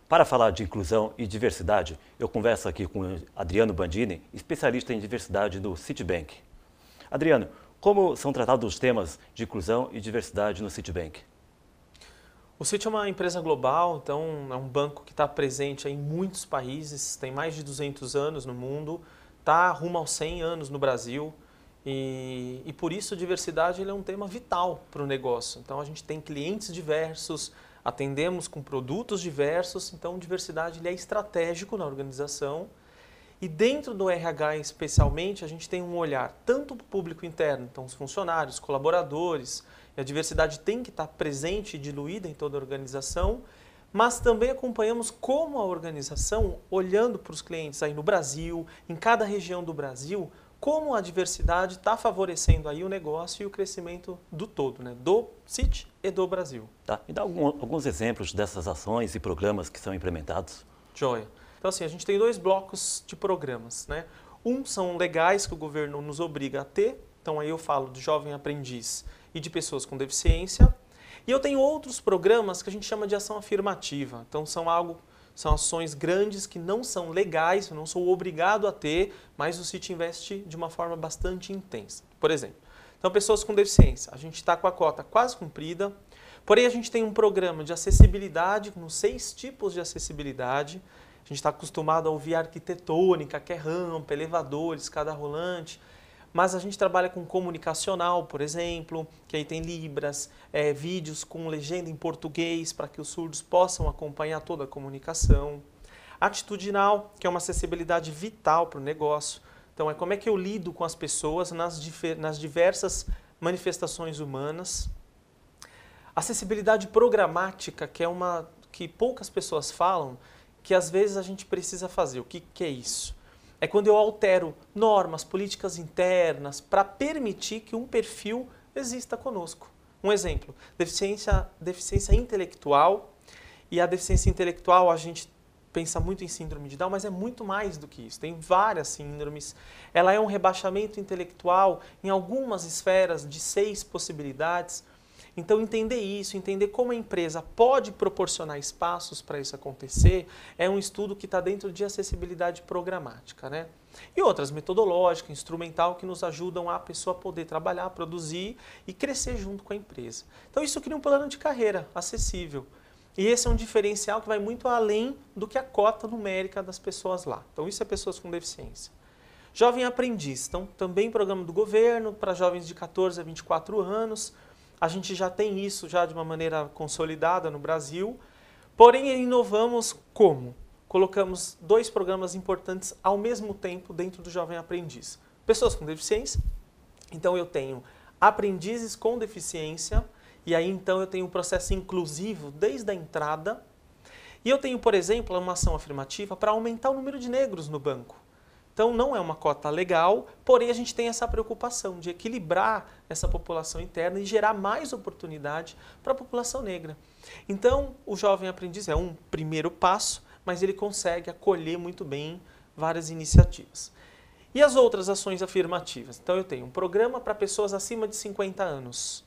Para falar de inclusão e diversidade, eu converso aqui com Adriano Bandini, especialista em diversidade do Citibank. Adriano, como são tratados os temas de inclusão e diversidade no Citibank? O Citi é uma empresa global, então é um banco que está presente em muitos países, tem mais de 200 anos no mundo, está rumo aos 100 anos no Brasil e por isso a diversidade ele é um tema vital para o negócio. Então a gente tem clientes diversos, atendemos com produtos diversos, então diversidade ele é estratégico na organização. E dentro do RH especialmente, a gente tem um olhar tanto para o público interno, então os funcionários, colaboradores, e a diversidade tem que estar presente e diluída em toda a organização, mas também acompanhamos como a organização, olhando para os clientes aí no Brasil, em cada região do Brasil, como a diversidade está favorecendo aí o negócio e o crescimento do todo, né? Do Citi e do Brasil. Tá? Me dá alguns exemplos dessas ações e programas que são implementados. Joia. Então, assim, a gente tem dois blocos de programas, né? Um são legais que o governo nos obriga a ter, então aí eu falo de jovem aprendiz e de pessoas com deficiência. E eu tenho outros programas que a gente chama de ação afirmativa. Então são ações grandes que não são legais, eu não sou obrigado a ter, mas o Citi investe de uma forma bastante intensa. Por exemplo, então pessoas com deficiência, a gente está com a cota quase cumprida, porém a gente tem um programa de acessibilidade, com 6 tipos de acessibilidade. A gente está acostumado a ouvir arquitetônica, que é rampa, elevadores, escada rolante, mas a gente trabalha com comunicacional, por exemplo, que aí tem libras, vídeos com legenda em português para que os surdos possam acompanhar toda a comunicação. Atitudinal, que é uma acessibilidade vital para o negócio. Então, é como é que eu lido com as pessoas nas diversas manifestações humanas. Acessibilidade programática, que é uma que poucas pessoas falam, que às vezes a gente precisa fazer. O que é isso? É quando eu altero normas, políticas internas para permitir que um perfil exista conosco. Um exemplo, deficiência intelectual. E a deficiência intelectual, a gente pensa muito em síndrome de Down, mas é muito mais do que isso. Tem várias síndromes. Ela é um rebaixamento intelectual em algumas esferas de 6 possibilidades. Então, entender isso, entender como a empresa pode proporcionar espaços para isso acontecer, é um estudo que está dentro de acessibilidade programática, né? E outras, metodológica, instrumental, que nos ajudam a pessoa poder trabalhar, produzir e crescer junto com a empresa. Então, isso cria um plano de carreira acessível. E esse é um diferencial que vai muito além do que a cota numérica das pessoas lá. Então, isso é pessoas com deficiência. Jovem aprendiz, então, também programa do governo para jovens de 14 a 24 anos. A gente já tem isso já de uma maneira consolidada no Brasil, porém inovamos como? Colocamos 2 programas importantes ao mesmo tempo dentro do Jovem Aprendiz. Pessoas com deficiência, então eu tenho aprendizes com deficiência, e aí então eu tenho um processo inclusivo desde a entrada, e eu tenho, por exemplo, uma ação afirmativa para aumentar o número de negros no banco. Então, não é uma cota legal, porém a gente tem essa preocupação de equilibrar essa população interna e gerar mais oportunidade para a população negra. Então, o Jovem Aprendiz é um primeiro passo, mas ele consegue acolher muito bem várias iniciativas. E as outras ações afirmativas? Então, eu tenho um programa para pessoas acima de 50 anos.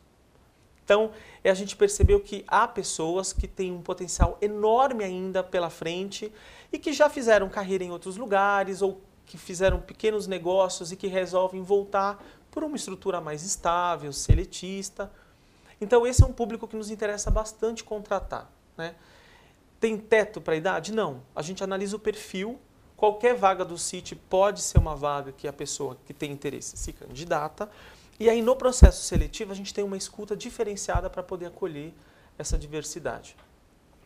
Então, a gente percebeu que há pessoas que têm um potencial enorme ainda pela frente e que já fizeram carreira em outros lugares ou que fizeram pequenos negócios e que resolvem voltar por uma estrutura mais estável, seletista. Então, esse é um público que nos interessa bastante contratar, né? Tem teto para a idade? Não. A gente analisa o perfil. Qualquer vaga do Citi pode ser uma vaga que a pessoa que tem interesse se candidata. E aí, no processo seletivo, a gente tem uma escuta diferenciada para poder acolher essa diversidade.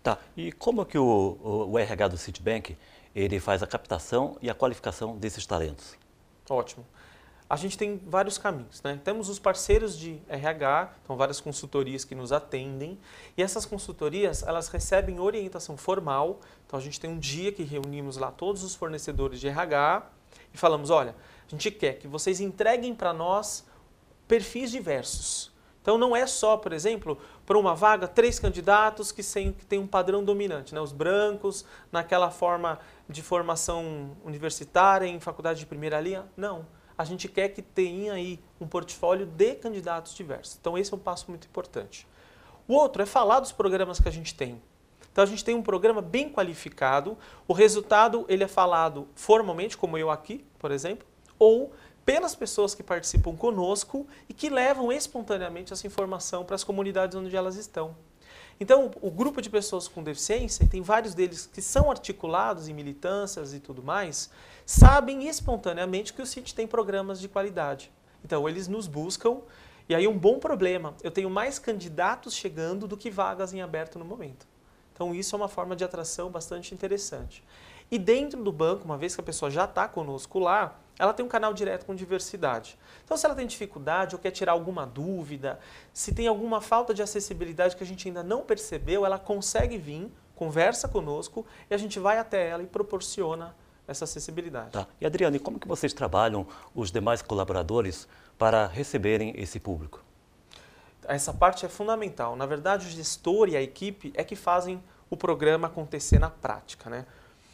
Tá. E como que o RH do Citibank ele faz a captação e a qualificação desses talentos? Ótimo. A gente tem vários caminhos, né? Temos os parceiros de RH, então várias consultorias que nos atendem, e essas consultorias, elas recebem orientação formal, então a gente tem um dia que reunimos lá todos os fornecedores de RH e falamos, olha, a gente quer que vocês entreguem para nós perfis diversos. Então não é só, por exemplo, para uma vaga, 3 candidatos que têm um padrão dominante, né? Os brancos, naquela forma de formação universitária, em faculdade de primeira linha. Não. A gente quer que tenha aí um portfólio de candidatos diversos. Então esse é um passo muito importante. O outro é falar dos programas que a gente tem. Então a gente tem um programa bem qualificado, o resultado ele é falado formalmente, como eu aqui, por exemplo, ou pelas pessoas que participam conosco e que levam espontaneamente essa informação para as comunidades onde elas estão. Então, o grupo de pessoas com deficiência, e tem vários deles que são articulados em militâncias e tudo mais, sabem espontaneamente que o CIT tem programas de qualidade. Então, eles nos buscam, e aí um bom problema, eu tenho mais candidatos chegando do que vagas em aberto no momento. Então, isso é uma forma de atração bastante interessante. E dentro do banco, uma vez que a pessoa já está conosco lá, ela tem um canal direto com diversidade. Então, se ela tem dificuldade ou quer tirar alguma dúvida, se tem alguma falta de acessibilidade que a gente ainda não percebeu, ela consegue vir, conversa conosco e a gente vai até ela e proporciona essa acessibilidade. Tá. E Adriano, e como que vocês trabalham os demais colaboradores para receberem esse público? Essa parte é fundamental. Na verdade, o gestor e a equipe é que fazem o programa acontecer na prática, né?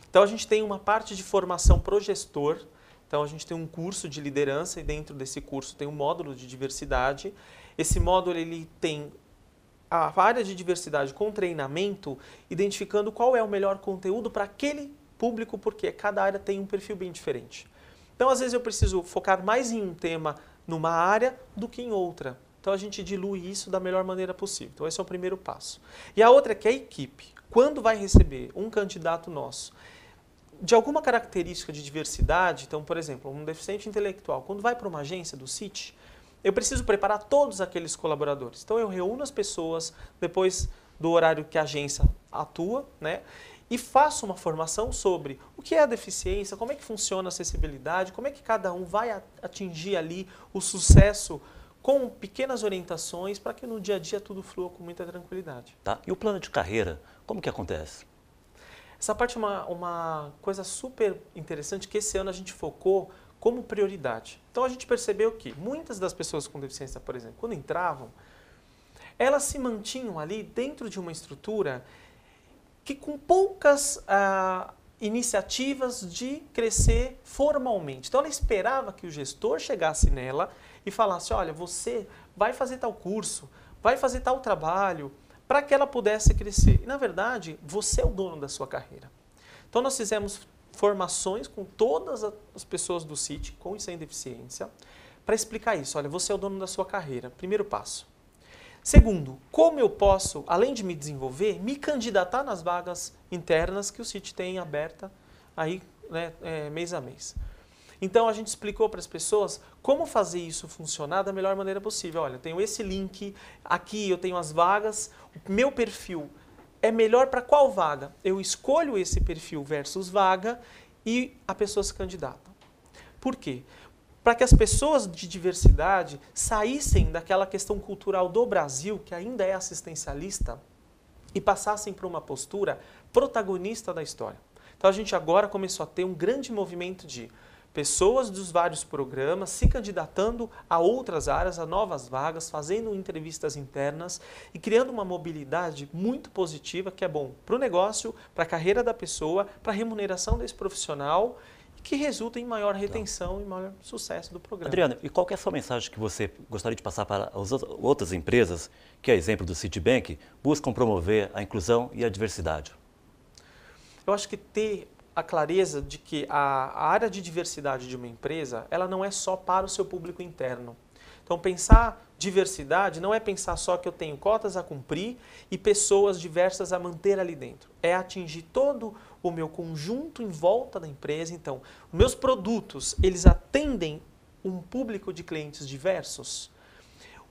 Então, a gente tem uma parte de formação para o gestor. Então, a gente tem um curso de liderança e dentro desse curso tem um módulo de diversidade. Esse módulo ele tem a área de diversidade com treinamento, identificando qual é o melhor conteúdo para aquele público, porque cada área tem um perfil bem diferente. Então, às vezes, eu preciso focar mais em um tema numa área do que em outra. Então, a gente dilui isso da melhor maneira possível. Então, esse é o primeiro passo. E a outra é que a equipe, quando vai receber um candidato nosso, de alguma característica de diversidade, então, por exemplo, um deficiente intelectual, quando vai para uma agência do CIT, eu preciso preparar todos aqueles colaboradores. Então, eu reúno as pessoas depois do horário que a agência atua, né? E faço uma formação sobre o que é a deficiência, como é que funciona a acessibilidade, como é que cada um vai atingir ali o sucesso com pequenas orientações para que no dia a dia tudo flua com muita tranquilidade. Tá. E o plano de carreira, como que acontece? Essa parte é uma coisa super interessante que esse ano a gente focou como prioridade. Então a gente percebeu que muitas das pessoas com deficiência, por exemplo, quando entravam, elas se mantinham ali dentro de uma estrutura que com poucas iniciativas de crescer formalmente. Então ela esperava que o gestor chegasse nela e falasse, olha, você vai fazer tal curso, vai fazer tal trabalho, para que ela pudesse crescer. E, na verdade, você é o dono da sua carreira. Então, nós fizemos formações com todas as pessoas do CIT, com e sem deficiência, para explicar isso. Olha, você é o dono da sua carreira. Primeiro passo. Segundo, como eu posso, além de me desenvolver, me candidatar nas vagas internas que o CIT tem aberta aí, né, mês a mês. Então, a gente explicou para as pessoas como fazer isso funcionar da melhor maneira possível. Olha, eu tenho esse link, aqui eu tenho as vagas, o meu perfil é melhor para qual vaga? Eu escolho esse perfil versus vaga e a pessoa se candidata. Por quê? Para que as pessoas de diversidade saíssem daquela questão cultural do Brasil, que ainda é assistencialista, e passassem para uma postura protagonista da história. Então, a gente agora começou a ter um grande movimento de pessoas dos vários programas se candidatando a outras áreas, a novas vagas, fazendo entrevistas internas e criando uma mobilidade muito positiva, que é bom para o negócio, para a carreira da pessoa, para a remuneração desse profissional, que resulta em maior retenção e maior sucesso do programa. Adriano, e qual que é a sua mensagem que você gostaria de passar para as outras empresas, que é exemplo do Citibank, buscam promover a inclusão e a diversidade? Eu acho que ter a clareza de que a área de diversidade de uma empresa, ela não é só para o seu público interno. Então, pensar diversidade não é pensar só que eu tenho cotas a cumprir e pessoas diversas a manter ali dentro. É atingir todo o meu conjunto em volta da empresa. Então, meus produtos, eles atendem um público de clientes diversos.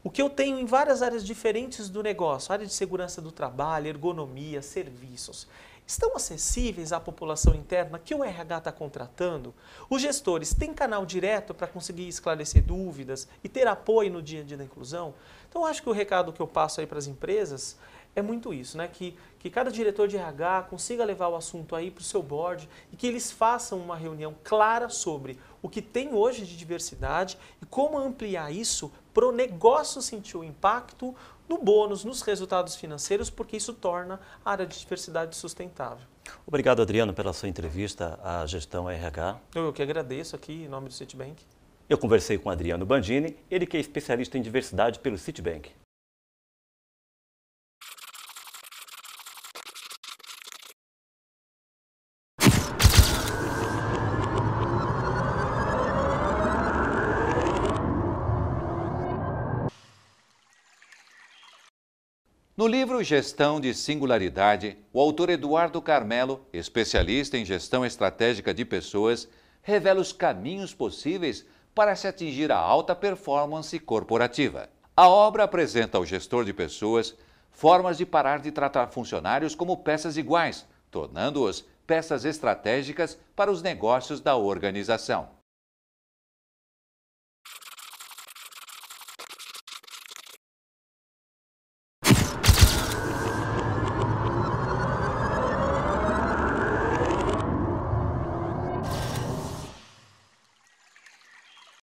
O que eu tenho em várias áreas diferentes do negócio, área de segurança do trabalho, ergonomia, serviços, estão acessíveis à população interna que o RH está contratando? Os gestores têm canal direto para conseguir esclarecer dúvidas e ter apoio no dia a dia da inclusão? Então, acho que o recado que eu passo aí para as empresas é muito isso, né? Que cada diretor de RH consiga levar o assunto aí para o seu board e que eles façam uma reunião clara sobre o que tem hoje de diversidade e como ampliar isso para o negócio sentir o impacto no bônus, nos resultados financeiros, porque isso torna a área de diversidade sustentável. Obrigado, Adriano, pela sua entrevista à Gestão RH. Eu que agradeço aqui em nome do Citibank. Eu conversei com Adriano Bandini, ele que é especialista em diversidade pelo Citibank. No livro Gestão de Singularidade, o autor Eduardo Carmelo, especialista em gestão estratégica de pessoas, revela os caminhos possíveis para se atingir a alta performance corporativa. A obra apresenta ao gestor de pessoas formas de parar de tratar funcionários como peças iguais, tornando-os peças estratégicas para os negócios da organização.